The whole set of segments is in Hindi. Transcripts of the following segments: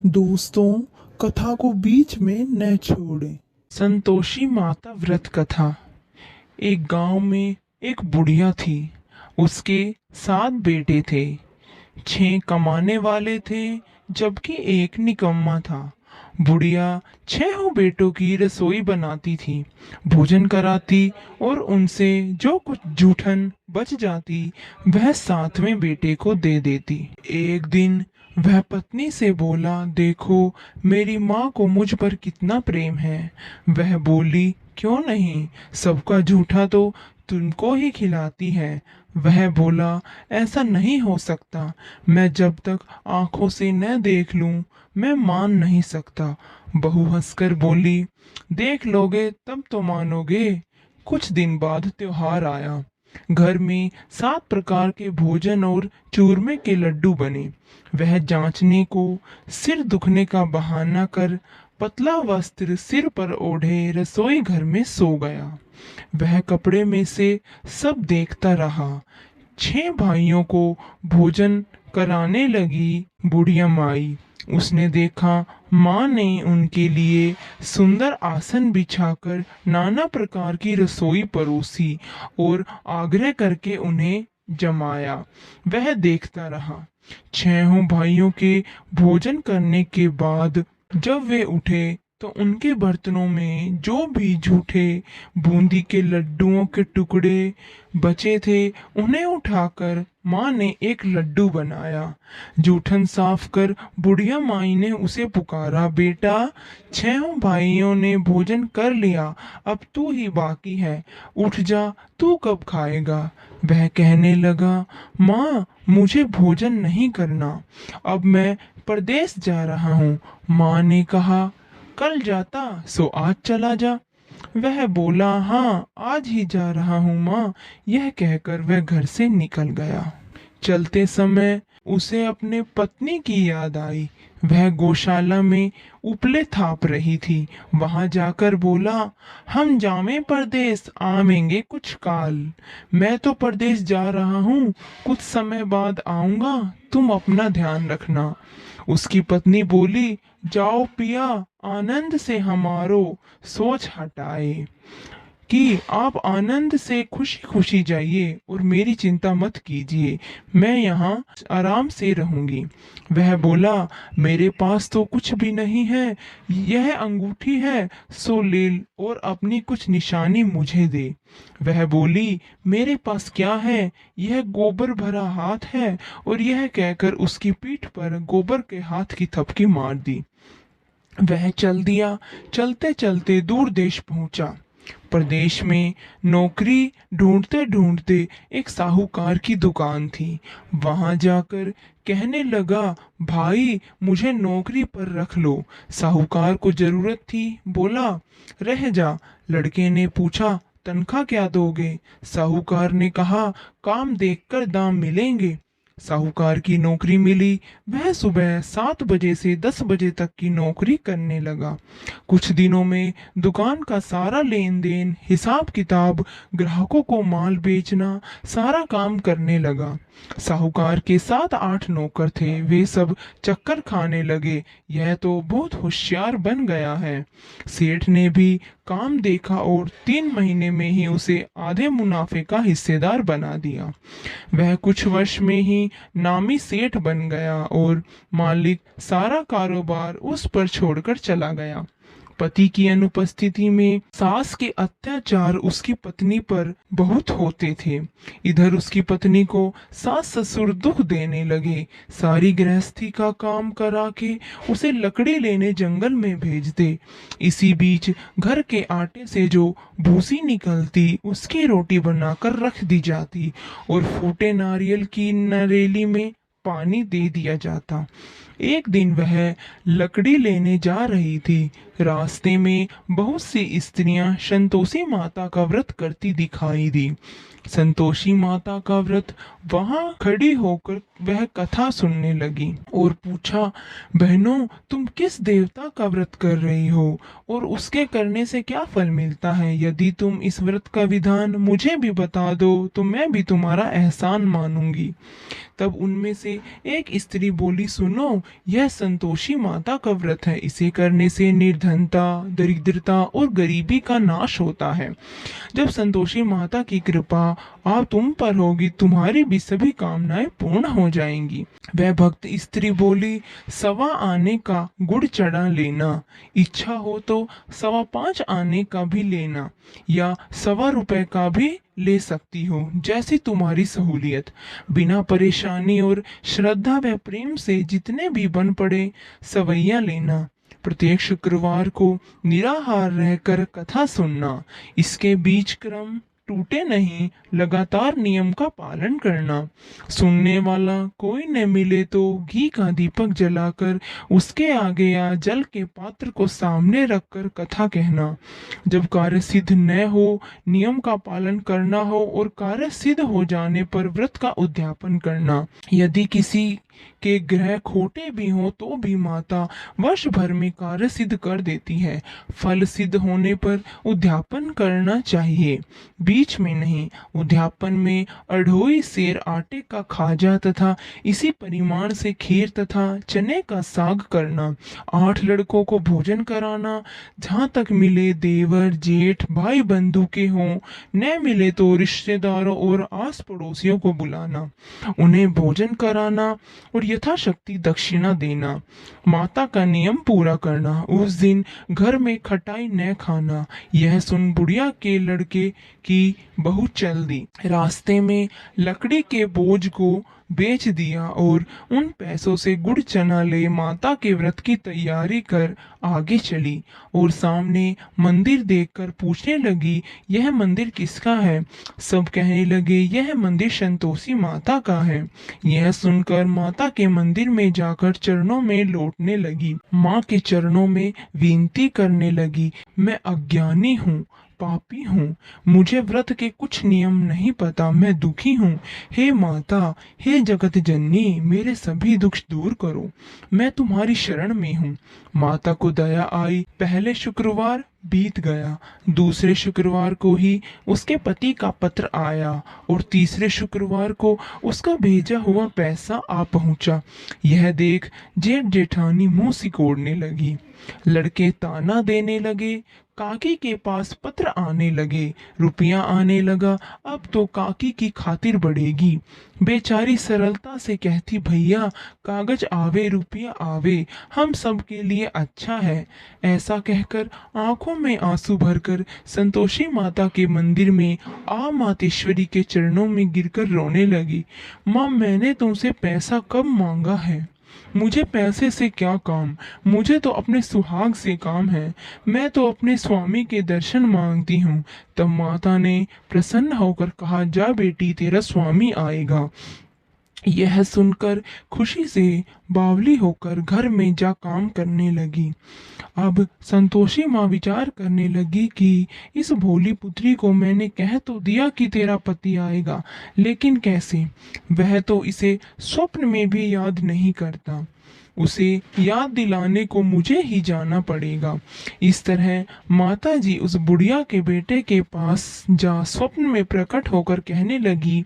दोस्तों, कथा को बीच में न छोड़ें। संतोषी माता व्रत कथा। एक गांव में एक बुढ़िया थी। उसके 7 बेटे थे। 6 कमाने वाले थे, जबकि एक निकम्मा था। बुढ़िया 6 बेटों की रसोई बनाती थी, भोजन कराती और उनसे जो कुछ जूठन बच जाती वह 7वें बेटे को दे देती। एक दिन वह पत्नी से बोला, देखो मेरी माँ को मुझ पर कितना प्रेम है। वह बोली, क्यों नहीं, सबका जूठा तो तुमको ही खिलाती है। वह बोला, ऐसा नहीं हो सकता, मैं जब तक आंखों से न देख लूं मैं मान नहीं सकता। बहू हंसकर बोली, देख लोगे तब तो मानोगे। कुछ दिन बाद त्योहार आया। घर में 7 प्रकार के भोजन और चूरमे के लड्डू बने। वह जांचने को सिर दुखने का बहाना कर पतला वस्त्र सिर पर ओढ़े रसोई घर में सो गया। वह कपड़े में से सब देखता रहा। 6 भाइयों को भोजन कराने लगी बुढ़िया माई। उसने देखा माँ ने उनके लिए सुंदर आसन बिछाकर नाना प्रकार की रसोई परोसी और आग्रह करके उन्हें जमाया। वह देखता रहा। 6 भाइयों के भोजन करने के बाद जब वे उठे तो उनके बर्तनों में जो भी झूठे बूंदी के लड्डुओं के टुकड़े बचे थे उन्हें उठाकर माँ ने एक लड्डू बनाया। जूठन साफ कर बुढ़िया माई ने उसे पुकारा, बेटा 6 भाइयों ने भोजन कर लिया, अब तू ही बाकी है, उठ जा, तू कब खाएगा। वह कहने लगा, माँ मुझे भोजन नहीं करना, अब मैं परदेश जा रहा हूँ। माँ ने कहा, कल जाता सो आज चला जा। वह बोला, हाँ आज ही जा रहा हूँ माँ। यह कहकर वह घर से निकल गया। चलते समय उसे अपने पत्नी की याद आई। वह गौशाला में उपले थाप रही थी। वहां जाकर बोला, हम जामे परदेस आवेंगे कुछ काल। मैं तो परदेश जा रहा हूँ, कुछ समय बाद आऊंगा, तुम अपना ध्यान रखना। उसकी पत्नी बोली, जाओ पिया, आनंद से हमारो सोच हटाए कि आप आनंद से खुशी खुशी जाइए और मेरी चिंता मत कीजिए, मैं यहाँ आराम से रहूंगी। वह बोला, मेरे पास तो कुछ भी नहीं है, यह अंगूठी है, सो ले और अपनी कुछ निशानी मुझे दे। वह बोली, मेरे पास क्या है, यह गोबर भरा हाथ है। और यह कहकर उसकी पीठ पर गोबर के हाथ की थपकी मार दी। वह चल दिया। चलते चलते दूर देश पहुंचा। प्रदेश में नौकरी ढूंढते ढूंढते एक साहूकार की दुकान थी। वहां जाकर कहने लगा, भाई मुझे नौकरी पर रख लो। साहूकार को जरूरत थी, बोला, रह जा। लड़के ने पूछा, तनख्वाह क्या दोगे। साहूकार ने कहा, काम देखकर दाम मिलेंगे। साहूकार की नौकरी मिली। वह सुबह 7 बजे से 10 बजे तक की नौकरी करने लगा। कुछ दिनों में दुकान का सारा लेन देन, हिसाब किताब, ग्राहकों को माल बेचना, सारा काम करने लगा। साहूकार के 7-8 नौकर थे, वे सब चक्कर खाने लगे, यह तो बहुत होशियार बन गया है। सेठ ने भी काम देखा और 3 महीने में ही उसे आधे मुनाफे का हिस्सेदार बना दिया। वह कुछ वर्ष में ही नामी सेठ बन गया और मालिक सारा कारोबार उस पर छोड़कर चला गया। पति की अनुपस्थिति में सास के अत्याचार उसकी पत्नी पर बहुत होते थे। इधर उसकी पत्नी को सास ससुर दुख देने लगे। सारी गृहस्थी का काम करा के उसे लकड़ी लेने जंगल में भेज दे। इसी बीच घर के आटे से जो भूसी निकलती उसकी रोटी बनाकर रख दी जाती और फूटे नारियल की नरेली में पानी दे दिया जाता। एक दिन वह लकड़ी लेने जा रही थी। रास्ते में बहुत सी स्त्रियां संतोषी माता का व्रत करती दिखाई दी। संतोषी माता का व्रत वहां खड़ी होकर वह कथा सुनने लगी और पूछा, बहनों तुम किस देवता का व्रत कर रही हो और उसके करने से क्या फल मिलता है। यदि तुम इस व्रत का विधान मुझे भी बता दो तो मैं भी तुम्हारा एहसान मानूंगी। तब उनमें से एक स्त्री बोली, सुनो, यह संतोषी माता का व्रत है। इसे करने से निर्धनता, दरिद्रता और गरीबी का नाश होता है। जब संतोषी माता की कृपा आप तुम पर होगी, तुम्हारी भी सभी कामनाएं पूर्ण हो जाएंगी। वह भक्त स्त्री बोली, 1.25 आने का गुड़ चढ़ा लेना, इच्छा हो तो 5.25 आने का भी लेना, या 1.25 रुपए का भी ले सकती हो, जैसी तुम्हारी सहूलियत। बिना परेशानी और श्रद्धा व प्रेम से जितने भी बन पड़े सवैया लेना। प्रत्येक शुक्रवार को निराहार रहकर कथा सुनना। इसके बीच क्रम टूटे नहीं, लगातार नियम का पालन करना। सुनने वाला कोई न मिले तो घी का दीपक जलाकर उसके आगे या जल के पात्र को सामने रखकर कथा कहना। जब कार्य सिद्ध न हो, नियम का पालन करना हो और कार्य सिद्ध हो जाने पर व्रत का उद्यापन करना। यदि किसी के ग्रह खोटे भी हो तो भी माता वर्ष भर में कार्य सिद्ध कर देती है। फल सिद्ध होने पर उद्यापन करना चाहिए, बीच में नहीं। उद्यापन में 2.5 सेर आटे का खाजा तथा इसी परिमाण से खीर तथा चने का साग करना। 8 लड़कों को भोजन कराना। जहाँ तक मिले देवर जेठ भाई बंधु के हों, न मिले तो रिश्तेदारों और आस पड़ोसियों को बुलाना, उन्हें भोजन कराना और यथाशक्ति दक्षिणा देना। माता का नियम पूरा करना। उस दिन घर में खटाई न खाना। यह सुन बुढ़िया के लड़के की बहू चल दी। रास्ते में लकड़ी के बोझ को बेच दिया और उन पैसों से गुड़ चना ले माता के व्रत की तैयारी कर आगे चली और सामने मंदिर देखकर पूछने लगी, यह मंदिर किसका है? सब कहने लगे, यह मंदिर संतोषी माता का है। यह सुनकर माता के मंदिर में जाकर चरणों में लौटने लगी। माँ के चरणों में विनती करने लगी, मैं अज्ञानी हूँ, पापी हूँ, मुझे व्रत के कुछ नियम नहीं पता, मैं दुखी हूँ। हे माता, हे जगत जननी, मेरे सभी दुख दूर करो, मैं तुम्हारी शरण में हूँ। माता को दया आई। पहले शुक्रवार बीत गया, दूसरे शुक्रवार को ही उसके पति का पत्र आया और तीसरे शुक्रवार को उसका भेजा हुआ पैसा आ पहुंचा। यह देख जेठ जेठानी मुंह सिकोड़ने लगी। लड़के ताना देने लगे। काकी के पास पत्र आने लगे, रुपया आने लगा। अब तो काकी की खातिर बढ़ेगी। बेचारी सरलता से कहती, भैया कागज आवे रुपया आवे, हम सब के लिए अच्छा है। ऐसा कहकर आंखों में आंसू भरकर संतोषी माता के मंदिर में आ मातेश्वरी के चरणों में गिरकर रोने लगी। माँ, मैंने तुमसे पैसा कब मांगा है? मुझे पैसे से क्या काम, मुझे तो अपने सुहाग से काम है। मैं तो अपने स्वामी के दर्शन मांगती हूँ। तब माता ने प्रसन्न होकर कहा, जा बेटी, तेरा स्वामी आएगा। यह सुनकर खुशी से बावली होकर घर में जा काम करने लगी। अब संतोषी माँ विचार करने लगी कि इस भोली पुत्री को मैंने कह तो दिया कि तेरा पति आएगा, लेकिन कैसे? वह तो इसे स्वप्न में भी याद नहीं करता। उसे याद दिलाने को मुझे ही जाना पड़ेगा। इस तरह माता जी उस बुढ़िया के बेटे के पास जा स्वप्न में प्रकट होकर कहने लगी,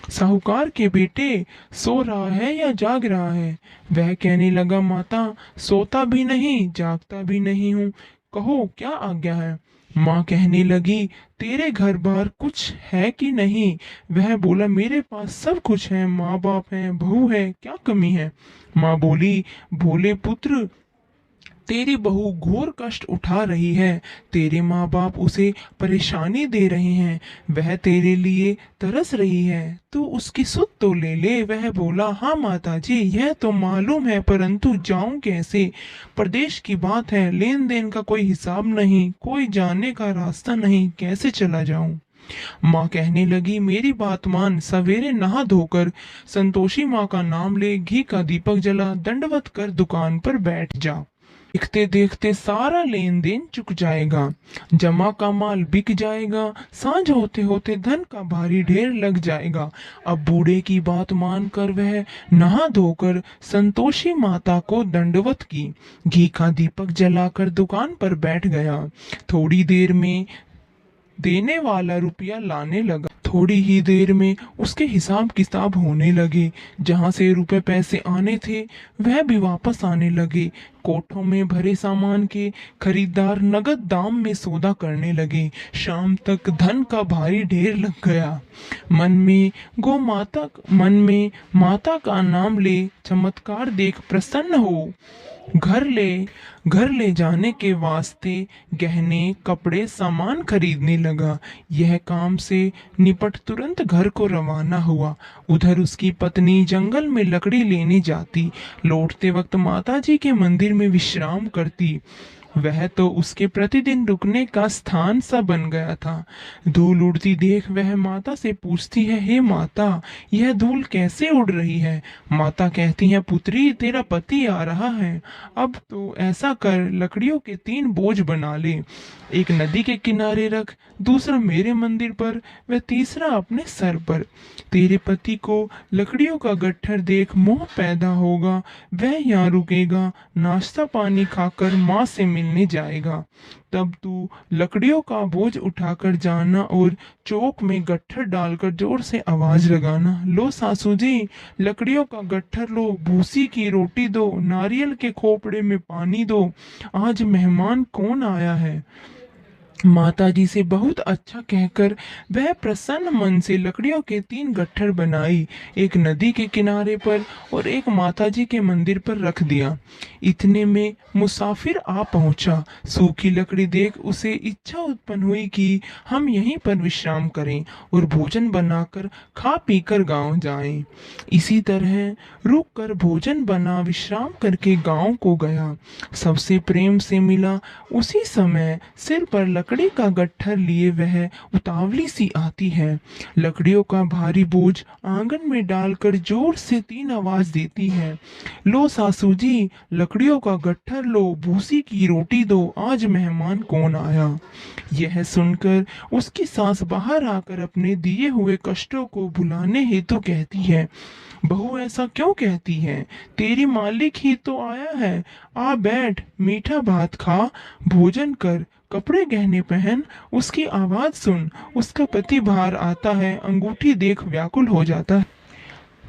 साहूकार के बेटे, सो रहा है या जाग रहा है? वह कहने लगा, माता सोता भी नहीं जागता भी नहीं हूँ, कहो क्या आज्ञा है? माँ कहने लगी, तेरे घर बार कुछ है कि नहीं? वह बोला, मेरे पास सब कुछ है, माँ बाप है, बहू है, क्या कमी है? माँ बोली, भोले पुत्र, तेरी बहू घोर कष्ट उठा रही है, तेरे माँ बाप उसे परेशानी दे रहे हैं, वह तेरे लिए तरस रही है, तू उसकी सुध तो ले ले। वह बोला, हाँ माता जी, यह तो मालूम है, परंतु जाऊं कैसे? प्रदेश की बात है, लेन देन का कोई हिसाब नहीं, कोई जाने का रास्ता नहीं, कैसे चला जाऊं? माँ कहने लगी, मेरी बात मान, सवेरे नहा धोकर संतोषी माँ का नाम ले, घी का दीपक जला, दंडवत कर दुकान पर बैठ जा। देखते देखते सारा लेन देन चुक जाएगा, जमा का माल बिक जाएगा, सांझ होते होते धन का भारी ढेर लग जाएगा। अब बूढ़े की बात मानकर वह नहा धोकर संतोषी माता को दंडवत की, घी का दीपक जलाकर दुकान पर बैठ गया। थोड़ी देर में देने वाला रुपया लाने लगा। थोड़ी ही देर में उसके हिसाब किताब होने लगे। जहां से रुपए पैसे आने थे वह भी वापस आने लगे। कोठों में भरे सामान के खरीदार नगद दाम में सौदा करने लगे। शाम तक धन का भारी ढेर लग गया। मन में माता का नाम ले, चमत्कार देख प्रसन्न हो। घर ले घर ले जाने के वास्ते गहने कपड़े सामान खरीदने लगा। यह काम से निपट तुरंत घर को रवाना हुआ। उधर उसकी पत्नी जंगल में लकड़ी लेने जाती। लौटते वक्त माताजी के मंदिर में विश्राम करती। वह तो उसके प्रतिदिन रुकने का स्थान सा बन गया था। धूल उड़ती देख वह माता से पूछती है, हे माता, यह धूल कैसे उड़ रही है? माता कहती है, पुत्री, तेरा पति आ रहा है। अब तो ऐसा कर, लकड़ियों के 3 बोझ बना ले। एक नदी के किनारे रख, दूसरा मेरे मंदिर पर, व तीसरा अपने सर पर। तेरे पति को लकड़ियों का गट्ठर देख मोह पैदा होगा। वह यहाँ रुकेगा, नाश्ता पानी खाकर माँ से मिलने जाएगा। तब तू लकड़ियों का बोझ उठाकर जाना और चौक में गट्ठर डालकर जोर से आवाज लगाना, लो सासू जी, लकड़ियों का गट्ठर लो, भूसी की रोटी दो, नारियल के खोपड़े में पानी दो, आज मेहमान कौन आया है। माताजी से बहुत अच्छा कहकर वह प्रसन्न मन से लकड़ियों के 3 गट्ठर बनाई। एक नदी के किनारे पर और एक माताजी के मंदिर पर रख दिया। इतने में मुसाफिर आ पहुंचा। सूखी लकड़ी देख उसे इच्छा उत्पन्न हुई कि हम यहीं पर विश्राम करें और भोजन बनाकर खा पीकर गांव जाएं। इसी तरह रुक कर भोजन बना विश्राम करके गांव को गया। सबसे प्रेम से मिला। उसी समय सिर पर लकड़ी का गट्ठर लिए वह उतावली सी आती है। लकड़ियों का भारी बोझ आंगन में डालकर जोर से 3 आवाज देती है, लो सासू जी, लकड़ियों का गट्ठर लो, भूसी की रोटी दो, आज मेहमान कौन आया। यह सुनकर उसकी सास बाहर आकर अपने दिए हुए कष्टों को भुलाने हेतु कहती है, बहू ऐसा क्यों कहती है? तेरी मालिक ही तो आया है। आ बैठ, मीठा भात खा, भोजन कर, कपड़े गहने पहन, उसकी आवाज सुन। उसका पति बाहर आता है, अंगूठी देख व्याकुल हो जाता है।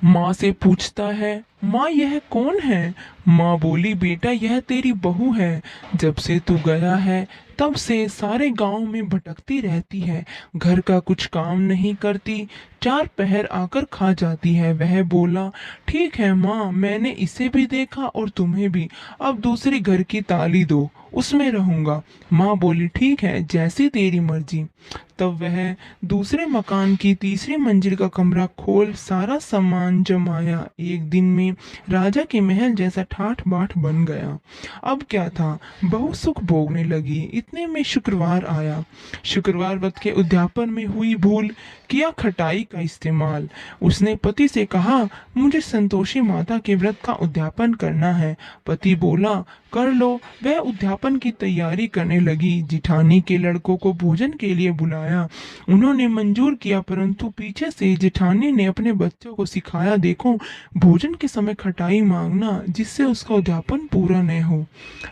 माँ से पूछता है, माँ यह कौन है? माँ बोली, बेटा यह तेरी बहू है। जब से तू गया है तब से सारे गांव में भटकती रहती है, घर का कुछ काम नहीं करती, 4 पहर आकर खा जाती है। वह बोला, ठीक है माँ, मैंने इसे भी देखा और तुम्हें भी, अब दूसरे घर की ताली दो, उसमें रहूंगा। माँ बोली, ठीक है, जैसी तेरी मर्जी। तब वह दूसरे मकान की तीसरी मंजिल का कमरा खोल सारा सामान जमाया। एक दिन में राजा के महल जैसा ठाठ बाट बन गया। अब क्या था, बहुत सुख भोगने लगी। इतने में शुक्रवार आया। शुक्रवार व्रत के उद्यापन में हुई भूल, किया खटाई का इस्तेमाल। उसने पति से कहा, मुझे संतोषी माता के व्रत का उद्यापन करना है। पति बोला, कर लो। वह उद्यापन की तैयारी करने लगी। जिठानी के लड़कों को भोजन के लिए बुलाया। उन्होंने मंजूर किया, परंतु पीछे से जेठानी ने अपने बच्चों को सिखाया, देखो भोजन के समय खटाई मांगना, जिससे उसका उद्यापन पूरा न हो।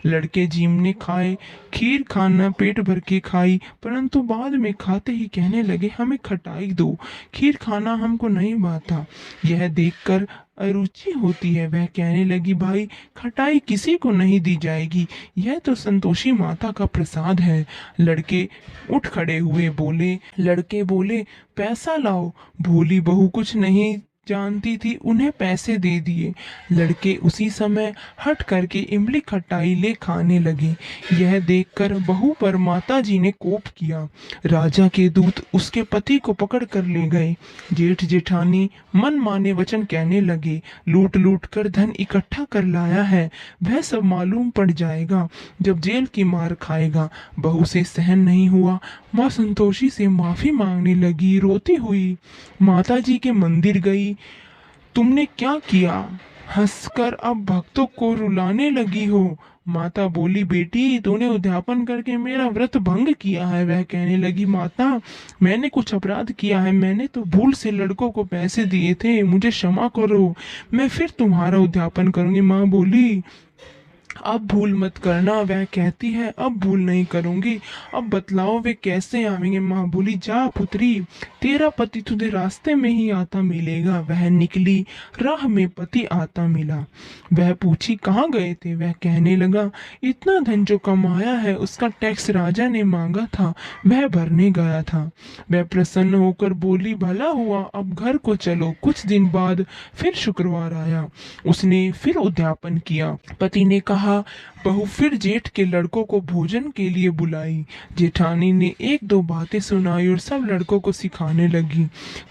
लड़के जीमने खाए, खीर खाना पेट भर के खाई, परंतु बाद में खाते ही कहने लगे, हमें खटाई दो, खीर खाना हमको नहीं भाता। यह देखकर अरुचि होती है। वह कहने लगी, भाई खटाई किसी को नहीं दी जाएगी, यह तो संतोषी माता का प्रसाद है। लड़के उठ खड़े हुए। लड़के बोले, पैसा लाओ। भोली बहू कुछ नहीं जानती थी, उन्हें पैसे दे दिए। लड़के उसी समय हट करके इमली खटाई ले खाने लगे। यह देखकर बहू पर माताजी ने कोप किया। राजा के दूत उसके पति को पकड़ कर ले गए। जेठ जेठानी मन माने वचन कहने लगे, लूट लूट कर धन इकट्ठा कर लाया है, वह सब मालूम पड़ जाएगा जब जेल की मार खाएगा। बहू से सहन नहीं हुआ। माँ संतोषी से माफी मांगने लगी। रोती हुई माताजी के मंदिर गई। तुमने क्या किया? हंसकर अब भक्तों को रुलाने लगी हो। माता बोली, बेटी तूने उद्यापन करके मेरा व्रत भंग किया है। वह कहने लगी, माता मैंने कुछ अपराध किया है, मैंने तो भूल से लड़कों को पैसे दिए थे, मुझे क्षमा करो, मैं फिर तुम्हारा उद्यापन करूंगी। माँ बोली, अब भूल मत करना। वह कहती है, अब भूल नहीं करूंगी। अब बतलाओ वे कैसे आवेंगे। माँ बोली, जा पुत्री, तेरा पति तुझे रास्ते में ही आता मिलेगा। वह निकली, राह में पति आता मिला। वह पूछी, कहाँ गए थे। वह कहने लगा, इतना धन जो कमाया है उसका टैक्स राजा ने मांगा था, वह भरने गया था। वह प्रसन्न होकर बोली, भला हुआ, अब घर को चलो। कुछ दिन बाद फिर शुक्रवार आया। उसने फिर उद्यापन किया। पति ने कहा, बहू फिर जेठ के लड़कों को भोजन के लिए बुलाई। जेठानी ने एक दो बातें सुनाई और सब लड़कों को सिखाने लगी,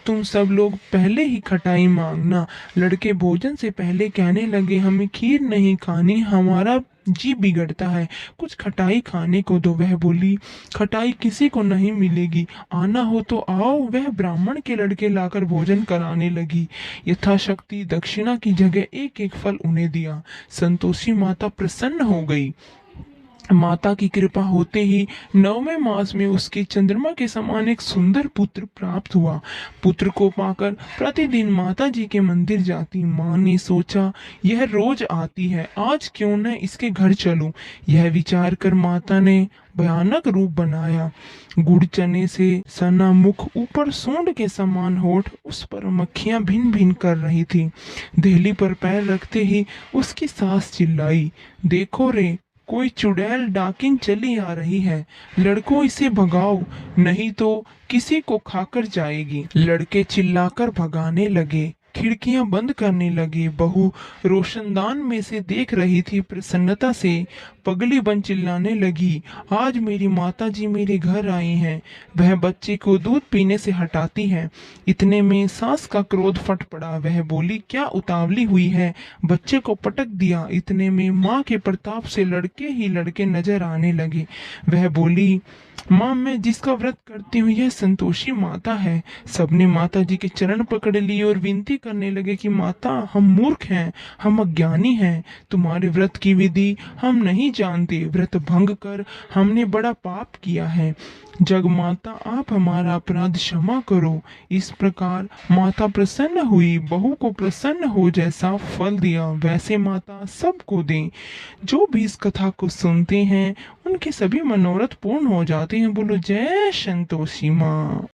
तुम सब लोग पहले ही खटाई मांगना। लड़के भोजन से पहले कहने लगे, हमें खीर नहीं खानी, हमारा जी बिगड़ता है, कुछ खटाई खाने को दो। वह बोली, खटाई किसी को नहीं मिलेगी, आना हो तो आओ। वह ब्राह्मण के लड़के लाकर भोजन कराने लगी। यथाशक्ति दक्षिणा की जगह एक एक फल उन्हें दिया। संतोषी माता प्रसन्न हो गई। माता की कृपा होते ही 9वें मास में उसके चंद्रमा के समान एक सुंदर पुत्र प्राप्त हुआ। पुत्र को पाकर प्रतिदिन माता जी के मंदिर जाती। माँ ने सोचा, यह रोज आती है, आज क्यों न इसके घर चलूं। यह विचार कर माता ने भयानक रूप बनाया। गुड़ चने से सना मुख, ऊपर सूंड के समान होठ, उस पर मक्खियां भिन भिन कर रही थी। देहली पर पैर रखते ही उसकी सास चिल्लाई, देखो रे, कोई चुड़ैल डाकिन चली आ रही है, लड़कों इसे भगाओ, नहीं तो किसी को खाकर जाएगी। लड़के चिल्लाकर भगाने लगे, खिड़कियां बंद करने लगे। बहू रोशनदान में से देख रही थी। प्रसन्नता से पगली बन चिल्लाने लगी, आज मेरी माता जी मेरे घर आई हैं। वह बच्चे को दूध पीने से हटाती है। इतने में सास का क्रोध फट पड़ा। वह बोली, क्या उतावली हुई है, बच्चे को पटक दिया। इतने में माँ के प्रताप से लड़के ही लड़के नजर आने लगे। वह बोली, माँ, मैं जिसका व्रत करती हूँ यह संतोषी माता है। सबने माता जी के चरण पकड़ लिए और विनती करने लगे कि माता, हम मूर्ख हैं, हम अज्ञानी हैं, तुम्हारे व्रत की विधि हम नहीं जानते, व्रत भंग कर हमने बड़ा पाप किया है। जग माता, आप हमारा अपराध क्षमा करो। इस प्रकार माता प्रसन्न हुई। बहू को प्रसन्न हो जैसा फल दिया वैसे माता सबको दें। जो भी इस कथा को सुनते हैं उनके सभी मनोरथ पूर्ण हो जाते हैं। बोलो जय संतोषी माँ।